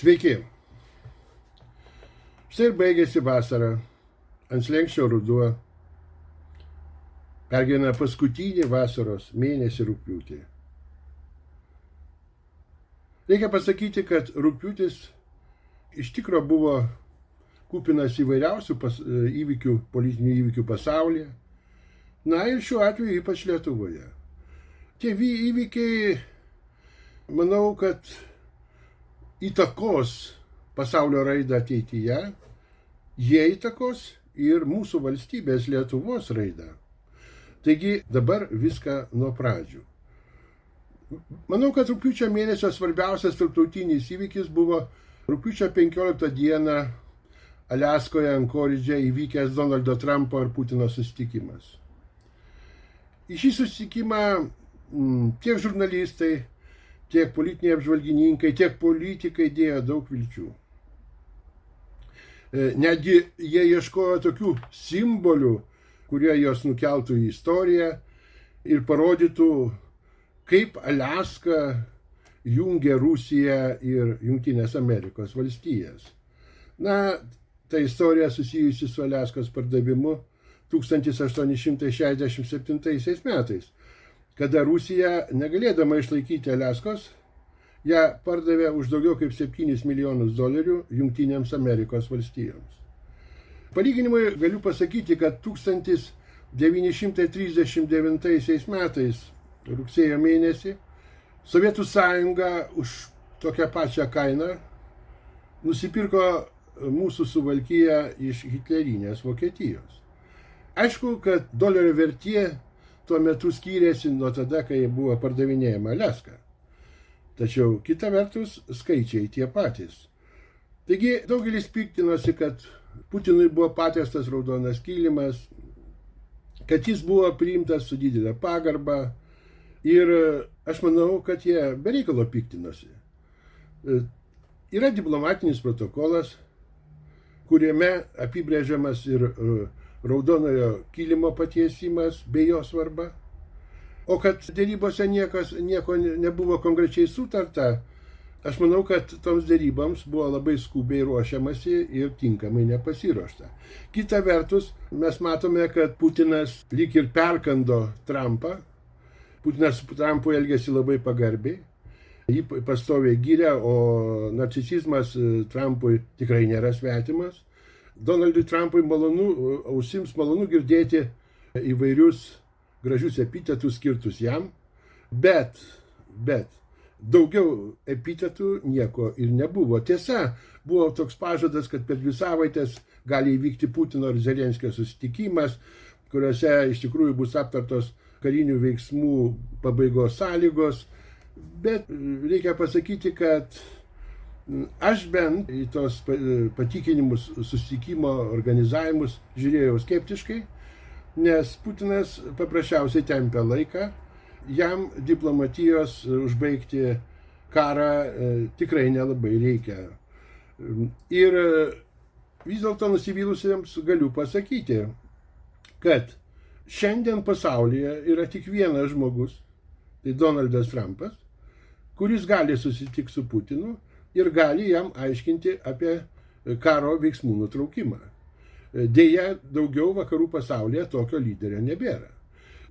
Sveiki. Štai ir baigėsi vasara, ant slenksčio ruduo. Pergyvena paskutinį vasaros mėnesį rugpjūtį. Reikia pasakyti, kad rugpjūtis iš tikro buvo kupinas įvairiausių politinių įvykių pasaulyje. Na ir šiuo atveju ypač Lietuvoje. Tie įvykiai, manau, kad įtakos pasaulio raidą ateityje, jie įtakos ir mūsų valstybės Lietuvos raidą. Taigi dabar viską nuo pradžių. Manau, kad rugpjūčio mėnesio svarbiausias tarptautinis įvykis buvo rugpjūčio 15 dieną Aliaskoje Ankoridže įvykęs Donaldo Trumpo ir Putino susitikimas. Į šį susitikimą tiek žurnalistai, tiek politiniai apžvalgininkai, tiek politikai dėjo daug vilčių. Netgi jie ieškojo tokių simbolių, kurie juos nukeltų į istoriją ir parodytų, kaip Aliaska jungia Rusiją ir Jungtinės Amerikos valstijas. Na, ta istorija susijusi su Aliaskos pardavimu 1867 metais, kada Rusija, negalėdama išlaikyti Aliaskos, ją pardavė už daugiau kaip $7 milijonus Jungtinėms Amerikos valstijoms. Palyginimui galiu pasakyti, kad 1939 metais, rugsėjo mėnesį, Sovietų sąjunga už tokią pačią kainą nusipirko mūsų Suvalkiją iš hitlerinės Vokietijos. Aišku, kad dolerio vertė tuo metu skyrėsi nuo tada, kai buvo pardavinėjama Aliaska. Tačiau kita vertus skaičiai tie patys. Taigi daugelis piktinosi, kad Putinui buvo patiestas raudonas kilimas, kad jis buvo priimtas su didelė pagarba ir aš manau, kad jie be reikalo piktinosi. Yra diplomatinis protokolas, kuriame apibrėžiamas ir raudonojo kilimo patiesimas bei jo svarba. O kad dėrybose nieko nebuvo konkrečiai sutarta, aš manau, kad toms dėryboms buvo labai skubiai ruošiamasi ir tinkamai nepasiruošta. Kita vertus, mes matome, kad Putinas lyg ir perkando Trumpą. Putinas su Trumpu elgėsi labai pagarbiai. Jį pastoviai gyrė, o narcisizmas Trumpui tikrai nėra svetimas. Donaldui Trumpui ausims malonu girdėti įvairius gražius epitetus skirtus jam, bet daugiau epitetų nieko ir nebuvo. Tiesa, buvo toks pažadas, kad per 2 savaitės gali įvykti Putino ir Zelenskio susitikimas, kuriuose iš tikrųjų bus aptartos karinių veiksmų pabaigos sąlygos, bet reikia pasakyti, kad aš bent į tos patikinimus susitikimo organizavimus žiūrėjau skeptiškai, nes Putinas paprasčiausiai tempia laiką, jam diplomatijos užbaigti karą tikrai nelabai reikia. Ir vis dėlto nusivylusiems galiu pasakyti, kad šiandien pasaulyje yra tik vienas žmogus, tai Donaldas Trumpas, kuris gali susitikti su Putinu ir gali jam aiškinti apie karo veiksmų nutraukimą. Deja, daugiau vakarų pasaulyje tokio lyderio nebėra.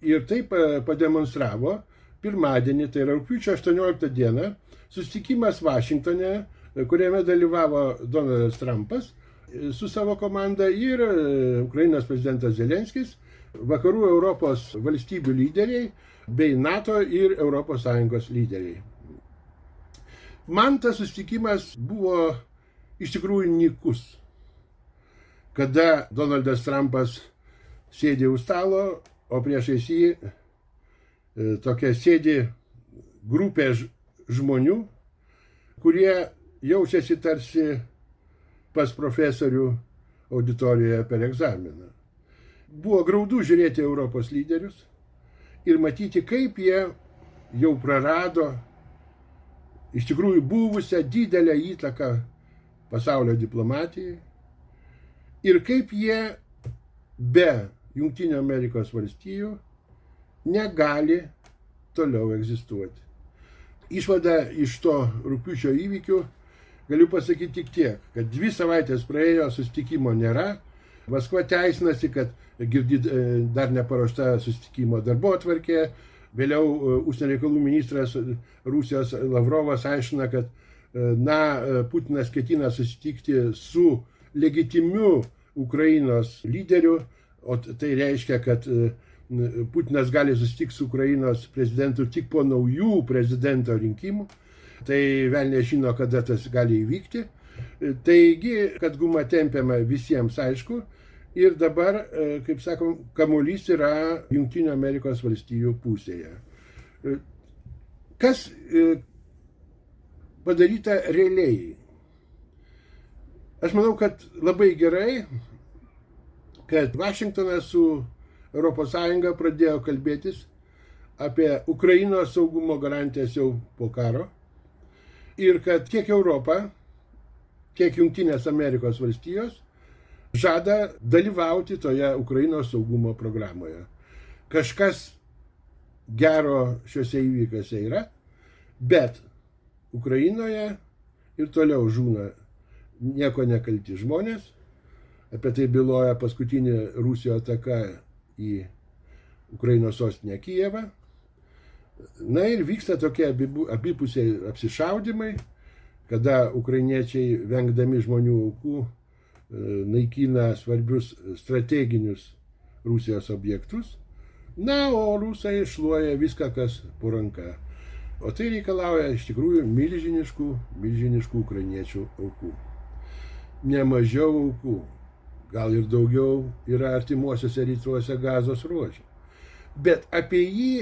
Ir taip pademonstravo pirmadienį, tai yra rugpjūčio 18 dieną, susitikimas Vašingtone, kuriame dalyvavo Donaldas Trumpas su savo komanda ir Ukrainos prezidentas Zelenskis, vakarų Europos valstybių lyderiai bei NATO ir ES lyderiai. Man tas susitikimas buvo iš tikrųjų nykus, kada Donaldas Trumpas sėdė už stalo, o priešais jį tokia sėdi grupė žmonių, kurie jaučiasi tarsi pas profesorių auditorijoje per egzaminą. Buvo graudu žiūrėti Europos lyderius ir matyti, kaip jie jau prarado iš tikrųjų buvusią didelę įtaką pasaulio diplomatijai ir kaip jie be Jungtinių Amerikos valstijų negali toliau egzistuoti. Išvada iš to rugpjūčio įvykių Galiu pasakyti tik tiek, kad 2 savaitės praėjo, susitikimo nėra. Maskva teisinasi, kad dar neparuošta susitikimo darbotvarkė. Vėliau užsienio reikalų ministras Rusijos Lavrovas aiškina, kad Putinas ketina susitikti su legitimiu Ukrainos lyderiu, o tai reiškia, kad Putinas gali susitikti su Ukrainos prezidentu tik po naujų prezidento rinkimų. Tai velnė žino, kada tas gali įvykti. Taigi, kad guma tempiama visiems aišku. Ir dabar, kaip sakom, kamuolys yra Jungtinių Amerikos valstijų pusėje. Kas padaryta realiai? Aš manau, kad labai gerai, kad Vašingtonas su ES pradėjo kalbėtis apie Ukrainos saugumo garantijas jau po karo. Ir kad tiek Europa, tiek Jungtinės Amerikos valstijos žada dalyvauti toje Ukrainos saugumo programoje. Kažkas gero šiuose įvykiuose yra, bet Ukrainoje ir toliau žūna nieko nekalti žmonės. Apie tai byloja paskutinė Rusijos ataka į Ukrainos sostinę Kijevą. Na ir vyksta tokie abipusiai apsišaudymai, kada ukrainiečiai vengdami žmonių aukų naikina svarbius strateginius Rusijos objektus. Na, o rusai šluoja viską, kas po ranka. O tai reikalauja iš tikrųjų milžiniškų ukrainiečių aukų. Ne mažiau aukų, gal ir daugiau yra artimuosiuose rytuose Gazos ruože. Bet apie jį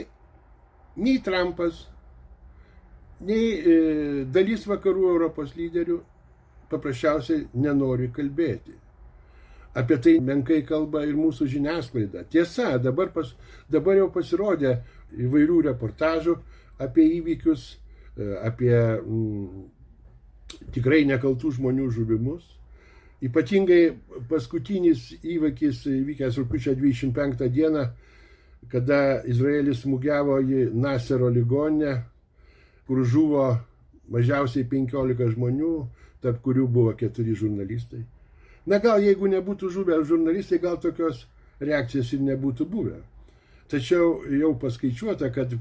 nei Trumpas, nei dalis vakarų Europos lyderių paprasčiausiai nenori kalbėti. Apie tai menkai kalba ir mūsų žiniasklaida. Tiesa, dabar jau pasirodė įvairių reportažų apie įvykius, apie tikrai nekaltų žmonių žuvimus. Ypatingai paskutinis įvykis įvykęs rugpjūčio 25 dieną, kada Izraelis smūgiavo į Nasero ligoninę, kur žuvo mažiausiai 15 žmonių, tarp kurių buvo 4 žurnalistai. Na gal jeigu nebūtų žuvę žurnalistai, gal tokios reakcijos ir nebūtų buvę. Tačiau jau paskaičiuota, kad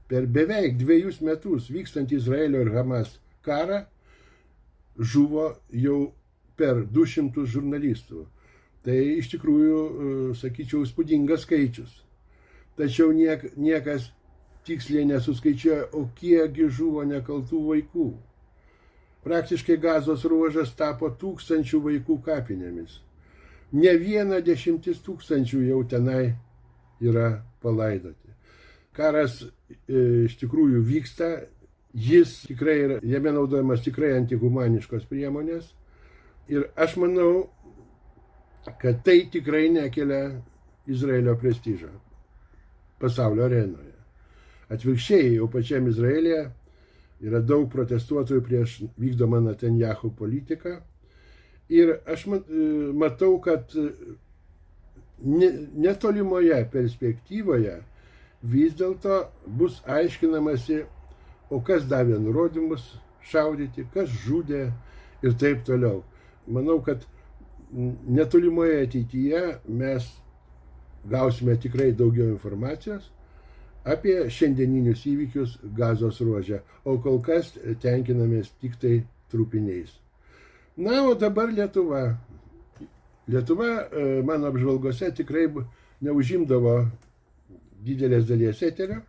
per beveik 2 metus vykstant Izraelio ir Hamas karą žuvo jau per 200 žurnalistų. Tai iš tikrųjų, sakyčiau, įspūdingas skaičius. Tačiau niekas tiksliai nesuskaičiuoja, o kiekgi žuvo nekaltų vaikų. Praktiškai Gazos ruožas tapo 1000 vaikų kapinėmis. Ne 10 tūkstančių jau tenai yra palaidoti. Karas iš tikrųjų vyksta, jame naudojamas tikrai antihumaniškos priemonės. Ir aš manau, kad tai tikrai nekelia Izraelio prestižą pasaulio arenoje. Atvirkščiai, jau pačiam Izraelyje yra daug protestuotojų prieš vykdomą Netanyahu politiką. Ir aš matau, kad netolimoje perspektyvoje vis dėlto bus aiškinamasi, o kas davė nurodymus šaudyti, kas žudė ir taip toliau. Manau, kad netolimoje ateityje mes gausime tikrai daugiau informacijos apie šiandieninius įvykius Gazos ruože, o kol kas tenkinamės tik tai trupiniais. Na, o dabar Lietuva. Lietuva mano apžvalgose tikrai neužimdavo didelės dalies eterio,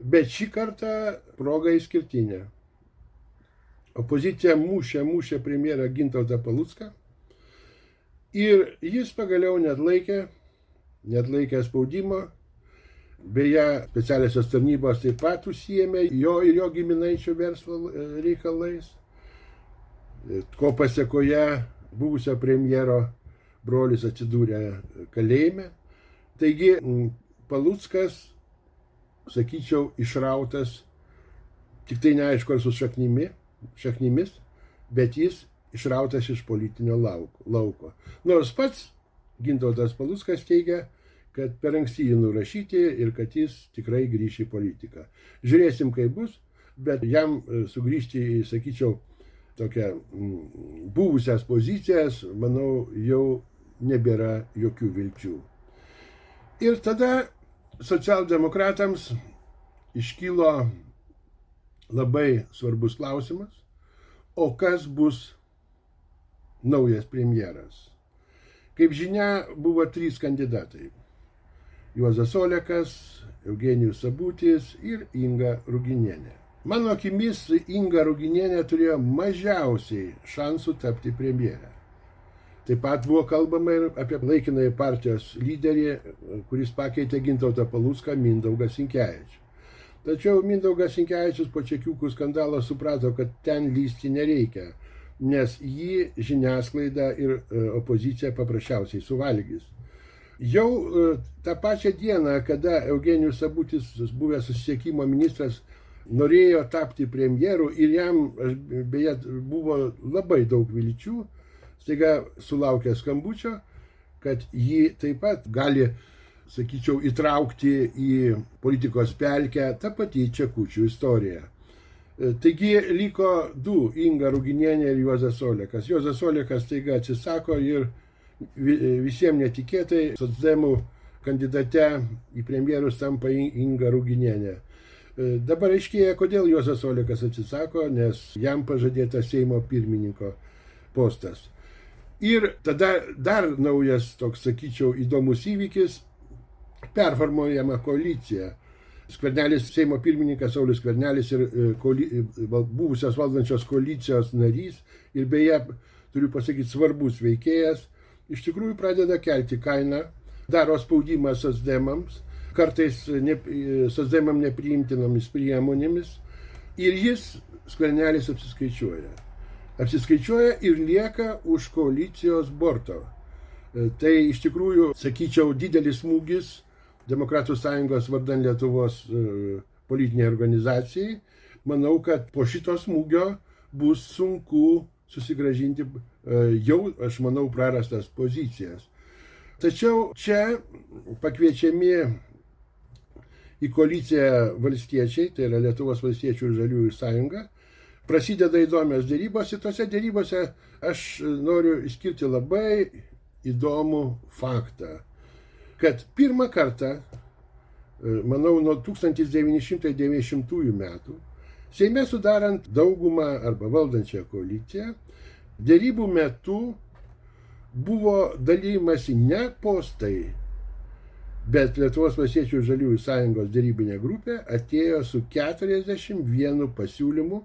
bet šį kartą proga išskirtinė. Opozicija mušė premjerą Gintautą Palucką ir jis pagaliau neatlaikė spaudimo. Beje, specialiosios tarnybos taip pat užsiėmė jo ir jo giminaičių verslo reikalais, ko pasėkoje buvusio premjero brolis atsidūrė kalėjime. Taigi Paluckas, sakyčiau, išrautas, tik tai neaišku ar su šaknimis, bet jis išrautas iš politinio lauko. Nors pats Gintautas Paluckas teigia, kad per anksti jį nurašyti ir kad jis tikrai grįš į politiką. Žiūrėsim, kaip bus, bet jam sugrįžti į, sakyčiau, tokia buvusias pozicijas, manau, jau nebėra jokių vilčių. Ir tada socialdemokratams iškilo labai svarbus klausimas, o kas bus naujas premjeras. Kaip žinia, buvo 3 kandidatai. Juozas Olekas, Eugenijus Sabutis ir Inga Ruginienė. Mano akimis, Inga Ruginienė turėjo mažiausiai šansų tapti premjerę. Taip pat buvo kalbama ir apie laikinąjį partijos lyderį, kuris pakeitė Gintautą Palucką, Mindaugą Sinkevičių. Tačiau Mindaugas Sinkevičius po čekiukų skandalo suprato, kad ten lysti nereikia, nes jį žiniasklaida ir opozicija paprasčiausiai suvalgys. Jau tą pačią dieną, kada Eugenijus Sabutis, buvęs susisiekimo ministras, norėjo tapti premjeru ir jam, beje, buvo labai daug vilčių, staiga sulaukė skambučio, kad jį taip pat gali, sakyčiau, įtraukti į politikos pelkę ta pati Čekučių istorija. Taigi liko 2, Inga Ruginienė ir Juozas Olekas. Juozas Olekas staiga atsisako ir visiems netikėtai socdemų kandidate į premjerus tampa Inga Ruginienė. Dabar aiškėja, kodėl Juozas Olekas atsisako, nes jam pažadėta Seimo pirmininko postas. Ir tada dar naujas toks, sakyčiau, įdomus įvykis, performuojama koalicija. Skvernelis, Seimo pirmininkas Saulius Skvernelis ir buvusios valdančios koalicijos narys ir beje, turiu pasakyti, svarbus veikėjas, iš tikrųjų pradeda kelti kainą, daro spaudimą socdemams, kartais socdemam nepriimtinomis priemonėmis ir jis, Skvernelis, apsiskaičiuoja ir lieka už koalicijos borto. Tai iš tikrųjų, sakyčiau, didelis smūgis Demokratų sąjungos vardan Lietuvos politiniai organizacijai. Manau, kad po šito smūgio bus sunku susigrąžinti jau, aš manau, prarastas pozicijas. Tačiau čia pakviečiami į koaliciją valstiečiai, tai yra Lietuvos valstiečių ir žaliųjų sąjunga. Prasideda įdomios dėrybos ir tose dėrybose aš noriu išskirti labai įdomų faktą, kad pirmą kartą, manau, nuo 1990 metų, Seime sudarant daugumą arba valdančią koaliciją, dėrybų metu buvo dalymasi ne postai, bet Lietuvos valstiečių ir žaliųjų sąjungos dėrybinė grupė atėjo su 41 pasiūlymu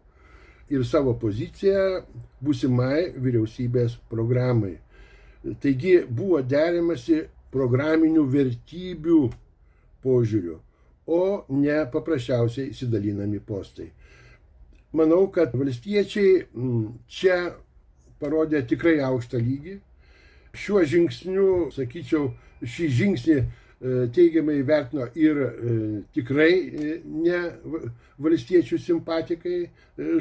ir savo poziciją būsimai vyriausybės programai. Taigi buvo derimasi programinių vertybių požiūrių, o ne paprasčiausiai įsidalinami postai. Manau, kad valstiečiai čia parodė tikrai aukštą lygį. Šiuo žingsniu, sakyčiau, šį žingsnį teigiamai vertino ir tikrai ne valstiečių simpatikai,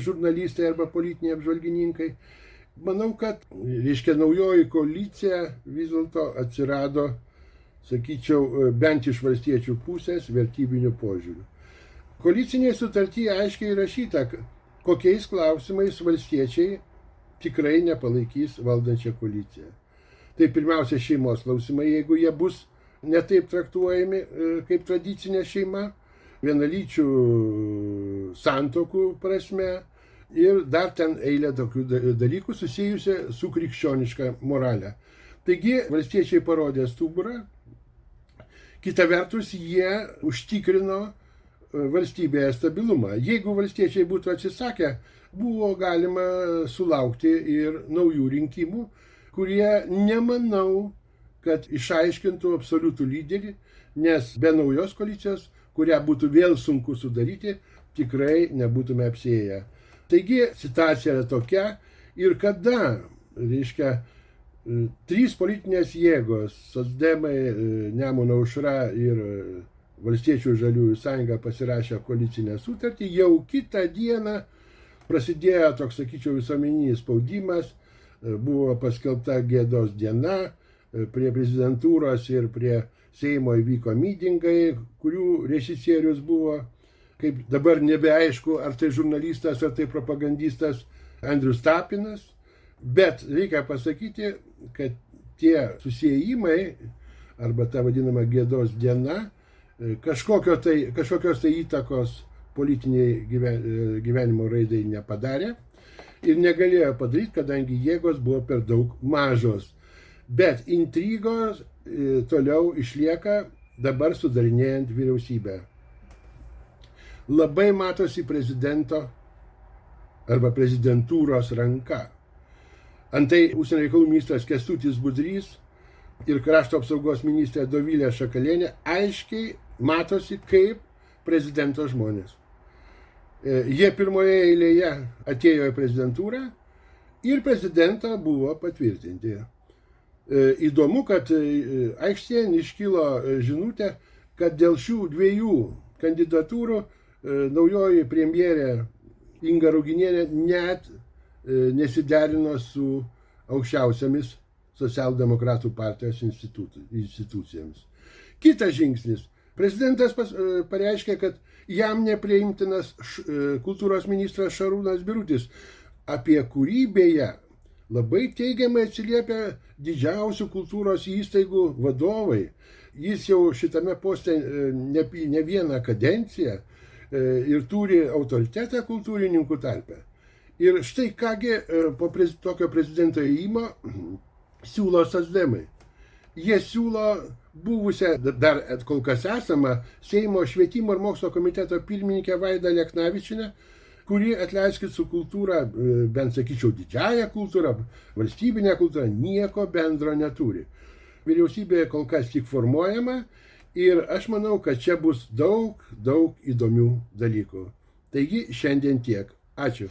žurnalistai arba politiniai apžvalgininkai. Manau, kad, naujoji koalicija vis dėlto atsirado, sakyčiau, bent iš valstiečių pusės vertybinių požiūrių. Koalicinėje sutartyje aiškiai įrašyta, kokiais klausimais valstiečiai tikrai nepalaikys valdančią koaliciją. Tai pirmiausia šeimos klausimai, jeigu jie bus netaip traktuojami kaip tradicinė šeima, vienalyčių santuokų prasme, ir dar ten eilė tokių dalykų susijusių su krikščioniška morale. Taigi valstiečiai parodė stuburą, kita vertus jie užtikrino valstybėje stabilumą. Jeigu valstiečiai būtų atsisakę, buvo galima sulaukti ir naujų rinkimų, kurie nemanau, kad išaiškintų absoliutų lyderį, nes be naujos koalicijos, kurią būtų vėl sunku sudaryti, tikrai nebūtume apsiėję. Taigi situacija yra tokia ir kada, 3 politinės jėgos, socdemai, Nemuno aušra ir Valstiečių ir žaliųjų sąjunga pasirašė koalicinę sutartį, jau kitą dieną prasidėjo toks, sakyčiau, visuomeninis spaudimas, buvo paskelbta gėdos diena, prie prezidentūros ir prie Seimo įvyko mitingai, kurių režisierius buvo, kaip dabar nebeaišku, ar tai žurnalistas, ar tai propagandistas, Andrius Tapinas, bet reikia pasakyti, kad tie susijimai, arba ta vadinama Gėdos diena, kažkokios tai įtakos politiniai gyvenimo raidai nepadarė ir negalėjo padaryti, kadangi jėgos buvo per daug mažos. Bet intrigos toliau išlieka dabar sudarinėjant vyriausybę. Labai matosi prezidento arba prezidentūros ranka. Antai užsienio reikalų ministras Kęstutis Budrys ir krašto apsaugos ministrė Dovilė Šakalienė aiškiai matosi kaip prezidento žmonės. Jie pirmoje eilėje atėjo į prezidentūrą ir prezidentą buvo patvirtinti. Įdomu, kad aikštėje iškilo žinutė, kad dėl šių dviejų kandidatūrų naujoji premjerė Inga Ruginienė net nesiderino su aukščiausiamis socialdemokratų partijos institucijomis. Kitas žingsnis. Prezidentas pareiškė, kad jam nepriimtinas kultūros ministras Šarūnas Birutis, apie kurį beje labai teigiamai atsiliepia didžiausių kultūros įstaigų vadovai. Jis jau šitame poste ne vieną kadenciją ir turi autoritetą kultūrininkų tarpe. Ir štai kągi po tokio prezidento įėjimo siūlo socdemai. Jie siūlo buvusią, dar kol kas esamą, Seimo švietimo ir mokslo komiteto pirmininkę Vaidą Leknavičienę, kuri, atleiskit, su kultūra, bent sakyčiau didžiąja kultūra, valstybinė kultūra, nieko bendro neturi. Vyriausybė kol kas tik formuojama ir aš manau, kad čia bus daug įdomių dalykų. Taigi šiandien tiek. Ačiū.